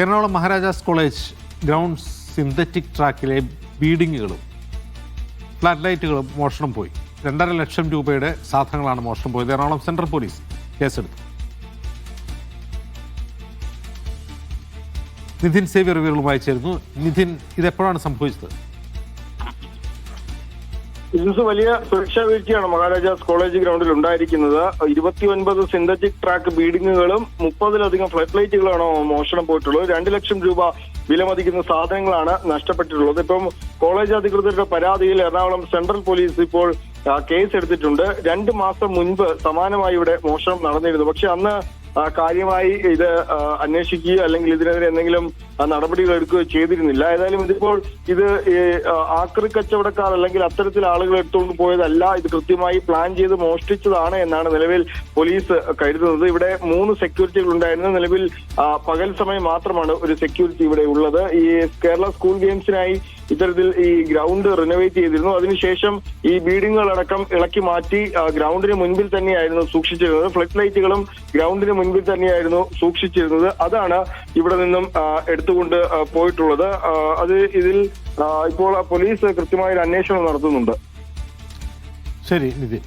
Ernakulam Maharajas college ground synthetic ട്രാക്കിലെ ബീഡിങ്ങുകളും flat ലൈറ്റുകളും മോഷണം പോയി. 2.5 ലക്ഷം രൂപയുടെ സാധനങ്ങളാണ് മോഷണം പോയത്. എറണാകുളം സെൻട്രൽ പോലീസ് കേസെടുത്തു. നിധിൻ സേവ്യർ വിവരങ്ങളുമായി ചേരുന്നു. നിധിൻ, ഇതെപ്പോഴാണ് സംഭവിച്ചത്? ഇത് വലിയ സുരക്ഷാ വീഴ്ചയാണ് മഹാരാജാസ് കോളേജ് ഗ്രൗണ്ടിൽ ഉണ്ടായിരിക്കുന്നത്. 29 സിന്തറ്റിക് ട്രാക്ക് ബീഡിങ്ങുകളും 30-ലധികം ഫ്ലഡ് ലൈറ്റുകളാണ് മോഷണം പോയിട്ടുള്ളത്. 2 ലക്ഷം രൂപ വിലമതിക്കുന്ന സാധനങ്ങളാണ് നഷ്ടപ്പെട്ടിട്ടുള്ളത്. ഇപ്പം കോളേജ് അധികൃതരുടെ പരാതിയിൽ എറണാകുളം സെൻട്രൽ പോലീസ് ഇപ്പോൾ കേസ് എടുത്തിട്ടുണ്ട്. 2 മാസം മുൻപ് സമാനമായി ഇവിടെ മോഷണം നടന്നിരുന്നു. പക്ഷെ അന്ന് കാര്യമായി ഇത് അന്വേഷിക്കുകയോ അല്ലെങ്കിൽ ഇതിനെതിരെ എന്തെങ്കിലും നടപടികൾ എടുക്കുകയോ ചെയ്തിരുന്നില്ല. ഏതായാലും ഇതിപ്പോൾ ഇത് ആക്രി കച്ചവടക്കാർ അല്ലെങ്കിൽ അത്തരത്തിൽ ആളുകൾ എടുത്തുകൊണ്ട് പോയതല്ല, ഇത് കൃത്യമായി പ്ലാൻ ചെയ്ത് മോഷ്ടിച്ചതാണ് എന്നാണ് നിലവിൽ പോലീസ് കരുതുന്നത്. ഇവിടെ 3 സെക്യൂരിറ്റികൾ ഉണ്ടായിരുന്നു. നിലവിൽ പകൽ സമയം മാത്രമാണ് ഒരു സെക്യൂരിറ്റി ഇവിടെ ഉള്ളത്. ഈ കേരള സ്കൂൾ ഗെയിംസിനായി ഇത്തരത്തിൽ ഈ ഗ്രൗണ്ട് റിനോവേറ്റ് ചെയ്തിരുന്നു. അതിനുശേഷം ഈ ബീഡിങ്ങുകളടക്കം ഇളക്കി മാറ്റി ഗ്രൗണ്ടിന് മുൻപിൽ തന്നെയായിരുന്നു സൂക്ഷിച്ചിരുന്നത്. ഫ്ലഡ് ലൈറ്റുകളും ഗ്രൗണ്ടിന് മുൻപിൽ തന്നെയായിരുന്നു സൂക്ഷിച്ചിരുന്നത്. അതാണ് ഇവിടെ നിന്നും എടുത്തുകൊണ്ട് പോയിട്ടുള്ളത്. ഇതിൽ ഇപ്പോൾ പോലീസ് കൃത്യമായ ഒരു അന്വേഷണം നടത്തുന്നുണ്ട്. ശരി നിതിൻ.